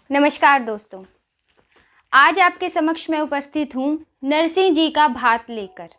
नमस्कार दोस्तों, आज आपके समक्ष मैं उपस्थित हूँ नरसिंह जी का भात लेकर।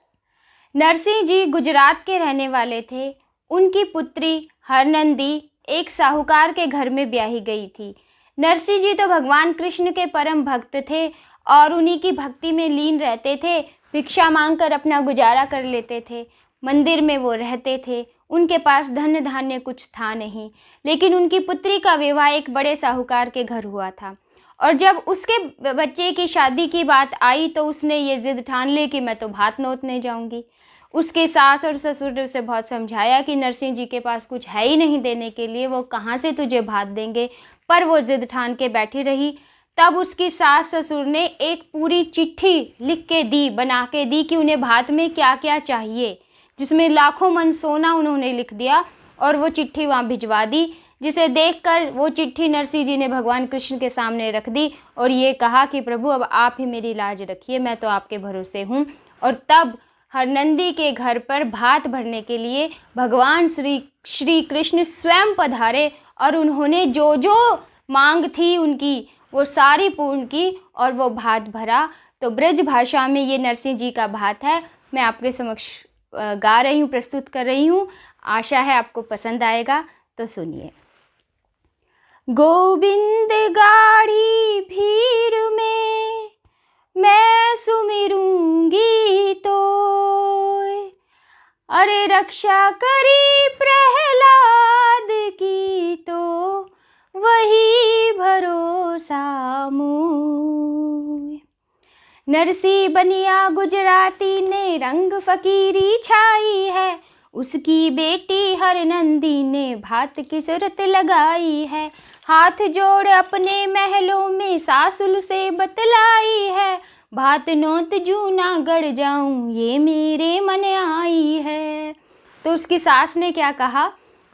नरसिंह जी गुजरात के रहने वाले थे। उनकी पुत्री हरनंदी एक साहूकार के घर में ब्याही गई थी। नरसिंह जी तो भगवान कृष्ण के परम भक्त थे और उन्हीं की भक्ति में लीन रहते थे। भिक्षा मांगकर अपना गुजारा कर लेते थे। मंदिर में वो रहते थे। उनके पास धन धान्य कुछ था नहीं, लेकिन उनकी पुत्री का विवाह एक बड़े साहूकार के घर हुआ था। और जब उसके बच्चे की शादी की बात आई तो उसने ये जिद ठान ली कि मैं तो भात नोतने जाऊंगी। उसके सास और ससुर ने उसे बहुत समझाया कि नरसिंह जी के पास कुछ है ही नहीं देने के लिए, वो कहाँ से तुझे भात देंगे, पर वो जिद ठान के बैठी रही। तब उसकी सास ससुर ने एक पूरी चिट्ठी लिख के दी, बना के दी कि उन्हें भात में क्या क्या चाहिए, जिसमें लाखों मन सोना उन्होंने लिख दिया और वो चिट्ठी वहाँ भिजवा दी। जिसे देखकर वो चिट्ठी नरसिंह जी ने भगवान कृष्ण के सामने रख दी और ये कहा कि प्रभु अब आप ही मेरी लाज रखिए, मैं तो आपके भरोसे हूँ। और तब हरनंदी के घर पर भात भरने के लिए भगवान श्री कृष्ण स्वयं पधारे और उन्होंने जो जो मांग थी उनकी वो सारी पूर्ण की और वो भात भरा। तो ब्रज भाषा में ये नरसिंह जी का भात है। मैं आपके समक्ष गा रही हूँ, प्रस्तुत कर रही हूँ। आशा है आपको पसंद आएगा, तो सुनिए। गोविंद गाढ़ी भीड़ में मैं सुमिरूंगी तो, अरे रक्षा करी प्रहलाद की तो वही भरोसा मोय। नरसी बनिया गुजराती ने रंग फकीरी छाई है, उसकी बेटी हरनंदी ने भात की शर्त लगाई है। हाथ जोड़ अपने महलों में सासुल से बतलाई है, भात नोत जूना गढ़ जाऊं ये मेरे मन आई है। तो उसकी सास ने क्या कहा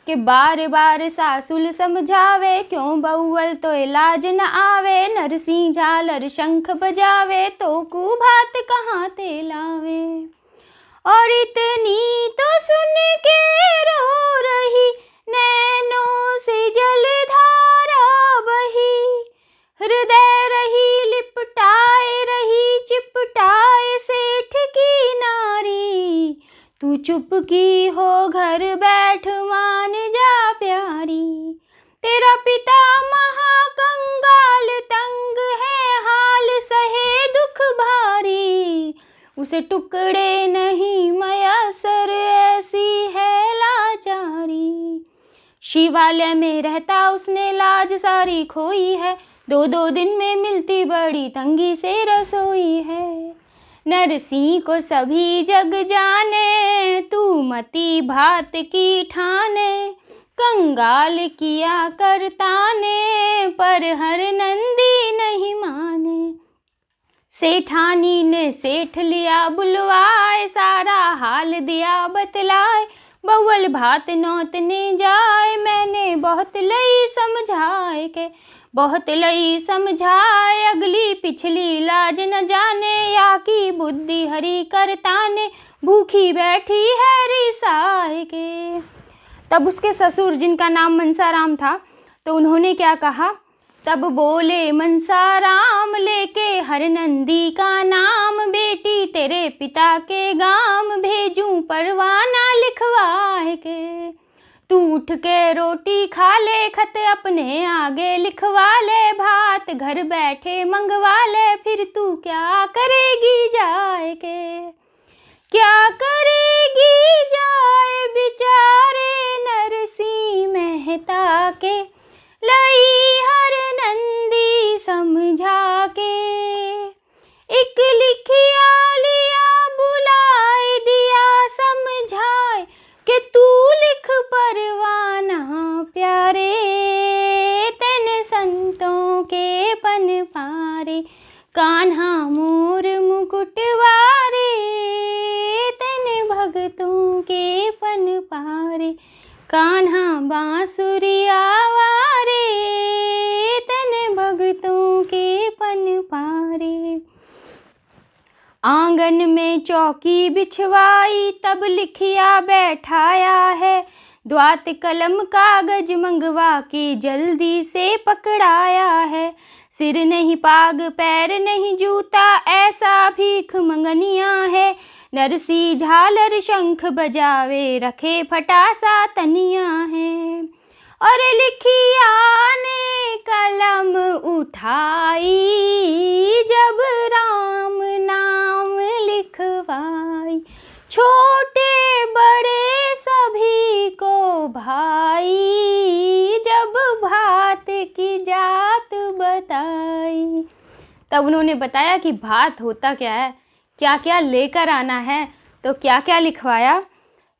कि बार बार सासुल समझावे, क्यों बहुअल तो इलाज न आवे। नरसिंह झालर शंख बजावे तो कु भात कहाँ ते लावे। और इतनी तो सुन के रो रही, नैनों से जलधारा बही। हृदय रही लिपटाए रही, चिपटाए सेठ की नारी। तू चुप की हो घर बैठ मान जा प्यारी। तेरा पिता महाकंगाल तंग है हाल, सहे दुख भारी। उसे टुकड़े नहीं मयसर ऐसी है लाचारी। शिवालय में रहता उसने लाज सारी खोई है, दो दो दिन में मिलती बड़ी तंगी से रसोई है। नरसिंह को सभी जग जाने, तू मती भात की ठाने। कंगाल किया करता ने, पर हरनंदी नहीं माने। सेठानी ने सेठ लिया बुलवाए, सारा हाल दिया बतलाए। बउअल भात नोतने जाए, मैंने बहुत लई समझाए के, बहुत लई समझाए। अगली पिछली लाज न जाने, या की बुद्धि हरी करताने। भूखी बैठी है रिसाए के। तब उसके ससुर, जिनका नाम मनसाराम था, तो उन्होंने क्या कहा। तब बोले मनसाराम लेके हरनंदी का नाम, बेटी तेरे पिता के गाम भेजूं परवाना लिखवाए के। तू उठ के रोटी खा ले, खत अपने आगे लिखवा ले। भात घर बैठे मंगवा ले, फिर तू क्या करेगी जाए के। क्या करेगी जाए बेचारे नरसिंह मेहता के। लई हरनंदी समझा के, एक लिखिया लिया बुलाए दिया समझाए। कि तू लिख परवाना प्यारे, तन संतों के पन पारे। कान्हा मोर मुकुटवारे, तन भगतों के पन पारे। कान्हा बांसुरिया वारे, तन भगतों के पन पारे। आंगन में चौकी बिछवाई, तब लिखिया बैठाया है। द्वात कलम कागज मंगवा के जल्दी से पकड़ाया है। सिर नहीं पाग पैर नहीं जूता ऐसा भीख मंगनिया है। नरसी झालर शंख बजावे रखे फटासा तनिया है। और लिखिया ने कलम उठाई जब राम नाम लिखवाई। छोटे बड़े सभी को भाई जब भात की जात बताई। तब उन्होंने बताया कि भात होता क्या है, क्या क्या लेकर आना है। तो क्या क्या लिखवाया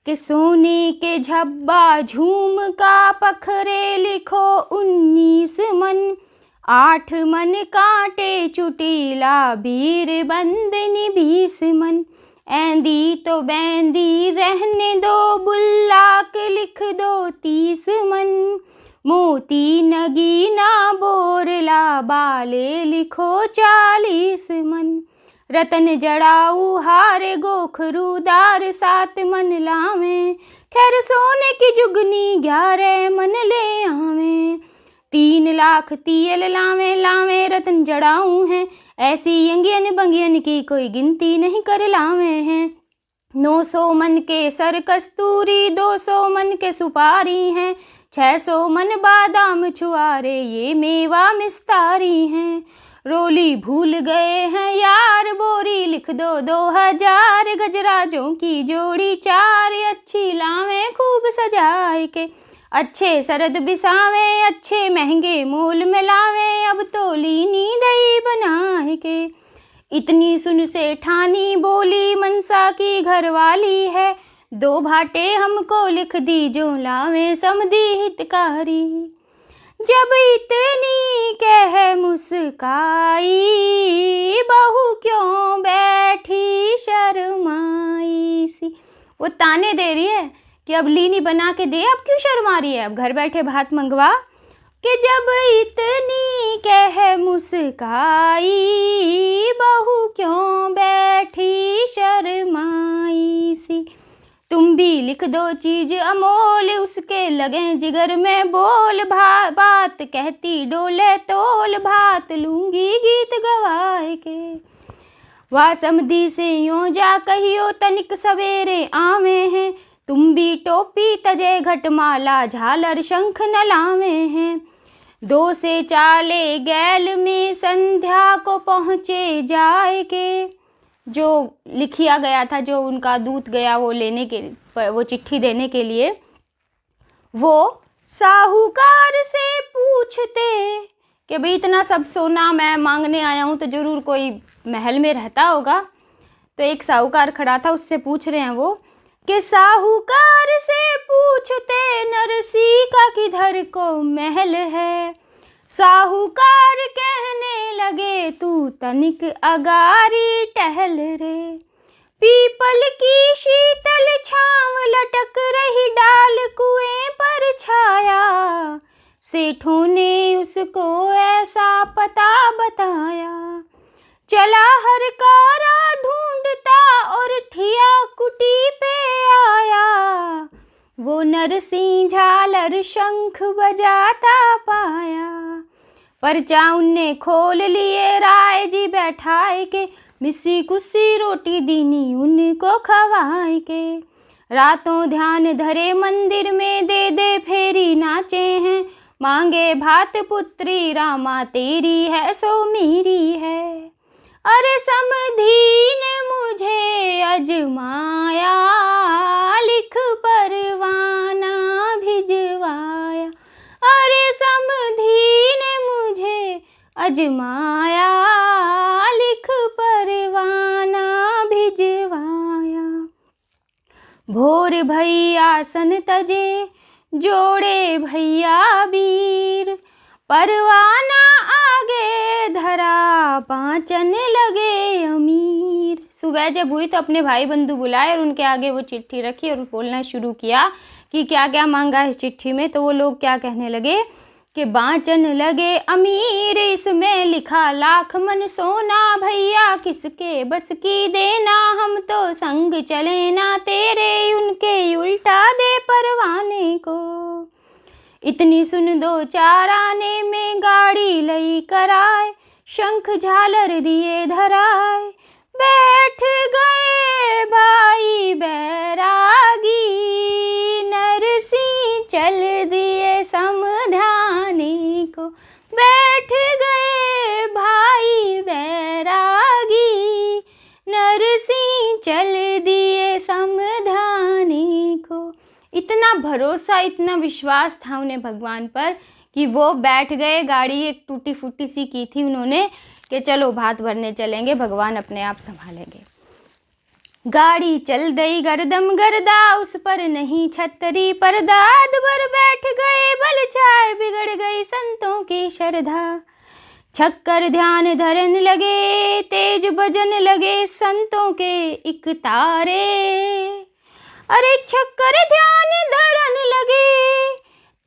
कि सोने के झब्बा झूमका पखरे लिखो 19 मन। 8 मन कांटे चुटीला बीर बंदनी 20 मन। ऐंदी तो बैंदी रहने दो बुल्लाक लिख दो 30 मन। मोती नगीना बोरला बाले लिखो 40 मन। रतन जड़ाऊ हारे गोखरूदार 7 मन लावे। खैर सोने की जुगनी 11 मन ले आवे। 3 लाख तियल लावे लावे रतन जड़ाऊ हैं। ऐसी यंगियन बंगियन की कोई गिनती नहीं कर लावे हैं। 900 मन के सर कस्तूरी 200 मन के सुपारी हैं। 600 मन बादाम छुआरे ये मेवा मिस्तारी हैं। रोली भूल गए हैं यार बोरी लिख दो 2000। गजराजों की जोड़ी 4 अच्छी लावें खूब सजाए के। अच्छे सरद बिसावे अच्छे महंगे मोल में लावें अब तो लीनी दही बनाए के। इतनी सुन से ठानी बोली मनसा की घरवाली है। 2 भाटे हमको लिख दी जो लावें समधी हितकारी। जब इतनी कह मुस्काई बहू क्यों बैठी शर्माई सी। वो ताने दे रही है कि अब लीनी बना के दे, अब क्यों शर्मा रही है, अब घर बैठे भात मंगवा। कि जब इतनी कह मुस्काई बहू क्यों बैठी शर्माई सी। तुम भी लिख दो चीज अमोल उसके लगे जिगर में बोल। बात कहती डोले तोल भात लूंगी गीत गवाए के। वाह समधी से यूं जा कहियो तनिक सवेरे आवे हैं। तुम भी टोपी तजे घटमाला झालर शंख न लावे हैं। 2 से चाले गैल में संध्या को पहुँचे जाए के। जो लिखिया गया था, जो उनका दूत गया वो लेने के वो चिट्ठी देने के लिए, वो साहूकार से पूछते कि भाई इतना सब सोना मैं मांगने आया हूँ तो ज़रूर कोई महल में रहता होगा। तो एक साहूकार खड़ा था, उससे पूछ रहे हैं वो कि साहूकार से पूछते नरसी का किधर को महल है। साहूकार कहने लगे तू तनिक अगारी टहल रे। पीपल की शीतल छांव लटक रही डाल कुएं पर छाया। सेठों ने उसको ऐसा पता बताया। चला हर कारा ढूंढता और ठिया कुटी पे आया। वो नरसिंह झालर शंख बजाता पाया। परचा उनने खोल लिए राय जी बैठाए के। मिस्सी कुस्सी रोटी दीनी उनको खवाए के। रातों ध्यान धरे मंदिर में दे दे फेरी नाचे हैं। मांगे भात पुत्री रामा तेरी है सो मेरी है। अरे समधी ने मुझे अजमाया लिख परवाना भिजवाया। अरे समधी ने मुझे अजमाया लिख परवाना भिजवाया। भोर भैया सन तजे जोड़े भैया वीर। परवाना आगे धरा पाँचन लगे अमीर। सुबह जब हुई तो अपने भाई बंधु बुलाए और उनके आगे वो चिट्ठी रखी और बोलना शुरू किया कि क्या क्या मांगा है इस चिट्ठी में। तो वो लोग क्या कहने लगे कि बाँचन लगे अमीर, इसमें लिखा लाख मन सोना। भैया किसके बस की देना, हम तो संग चले ना तेरे, उनके उल्टा दे परवाने को। इतनी सुन दो चार आने में गाड़ी लई कराए, शंख झालर दिए धराए। बैठ गए भाई बैरागी, नरसी चल दिए समझाने को। बैठ गए भाई बैरागी, नरसी चल दिए समझाने को। इतना भरोसा, इतना विश्वास था उन्हें भगवान पर कि वो बैठ गए। गाड़ी एक टूटी फूटी सी की थी उन्होंने कि चलो भात भरने चलेंगे, भगवान अपने आप संभालेंगे। गाड़ी चल गई गर्दम गर्दा, उस पर नहीं छतरी पर्दा। अदबर बैठ गए बल चाय, बिगड़ गई संतों की श्रद्धा। छक्कर ध्यान धरन लगे, तेज बजन लगे संतों के एक तारे। अरे छक्कर ध्यान धरन लगे,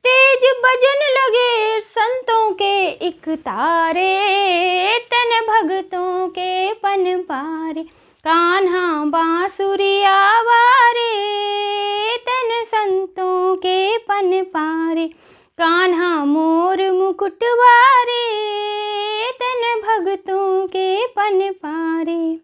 तेज बजन लगे संतों के एक तारे। तन भगतों के पन पारे, कान्हा बांसुरिया वारे। तन संतों के पन पारे, कान्हा मोर मुकुट वारे। तन भगतों के पन पारे।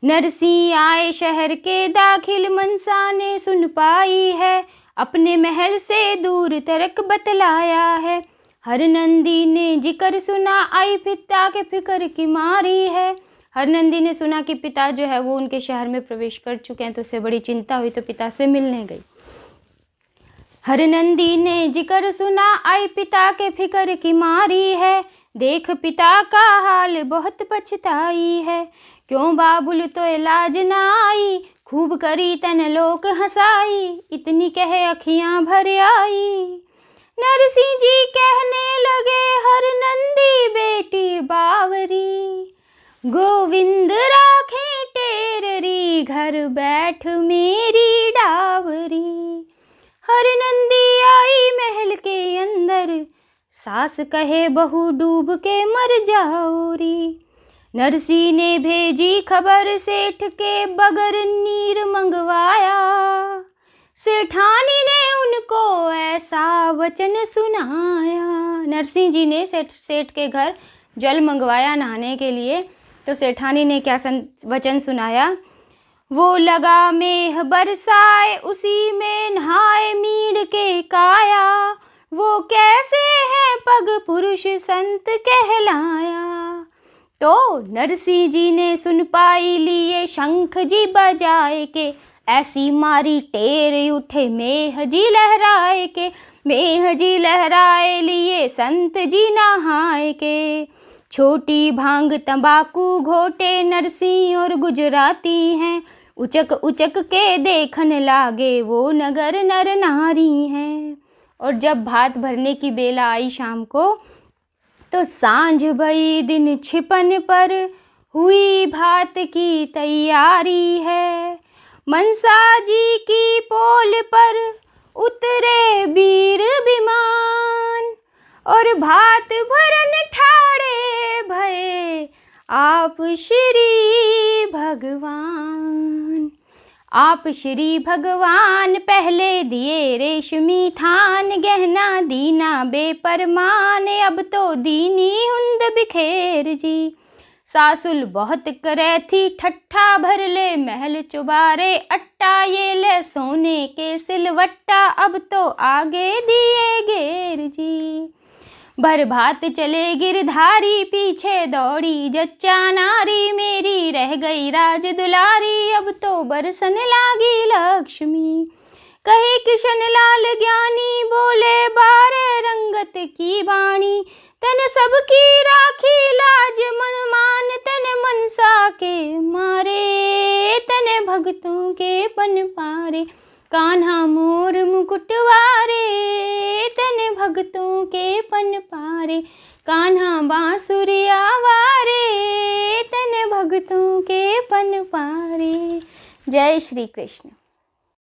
नरसी आए शहर के दाखिल, मनसा ने सुन पाई है, अपने महल से दूर तर्क बतलाया है। हर नंदी ने जिक्र सुना, आई पिता के फिक्र की मारी है। हर नंदी ने सुना कि पिता जो है वो उनके शहर में प्रवेश कर चुके हैं, तो उसे बड़ी चिंता हुई, तो पिता से मिलने गई। हर नंदी ने जिक्र सुना, आई पिता के फिक्र की मारी है। देख पिता का हाल बहुत पछताई है, क्यों बाबुल तो इलाज न आई। खूब करी तन लोक हंसाई, इतनी कहे अखियां भर आई। नरसिंह जी कहने लगे, हर नंदी बेटी बावरी। गोविंद राखे टेररी, घर बैठ मेरी डावरी। हर नंदी आई महल के अंदर, सास कहे बहू डूब के मर जाओरी। नरसी ने भेजी खबर, सेठ के बगर नीर मंगवाया। सेठानी ने उनको ऐसा वचन सुनाया। नरसिंह जी ने सेठ के घर जल मंगवाया नहाने के लिए, तो सेठानी ने क्या वचन सुनाया। वो लगा मेह बरसाए, उसी में नहाए मीड़ के काया। वो कैसे है पग पुरुष संत कहलाया। तो नरसिंह जी ने सुन पाई, लिए शंख जी बजाए के। ऐसी मारी टेर उठे मेह जी लहराए के। मेह जी लहराए लिए संत जी नहाए के। छोटी भांग तंबाकू घोटे, नरसिंह और गुजराती हैं। उचक उचक के देखन लागे, वो नगर नर नारी हैं। और जब भात भरने की बेला आई शाम को, तो सांझ भई दिन छिपन पर, हुई भात की तैयारी है। मनसा जी की पोल पर उतरे वीर विमान, और भात भरन ठाड़े भये आप श्री भगवान। आप श्री भगवान पहले दिए रेशमी थान, गहना दीना बेपरमान। अब तो दीनी हुंद बिखेर जी। सासुल बहुत करे थी ठट्ठा, भर ले महल चुबारे अट्टा। ये ले सोने के सिलवट्टा, अब तो आगे दिए घेर जी। भर भात चले गिरधारी, पीछे दौड़ी जच्चा नारी। मेरी रह गई राज दुलारी, अब तो बरसन लागी लक्ष्मी। कहे किशन लाल ज्ञानी, बोले बारह रंगत की बाणी। तन सबकी राखी लाज मन मान, तन मनसा के मारे। तन भगतों के पन पारे, कान्हा मोर मुकुट वारे। तन भगतों के पन पारे, कान्हा बांसुरिया वारे। तन भगतों के पन पारे। जय श्री कृष्ण।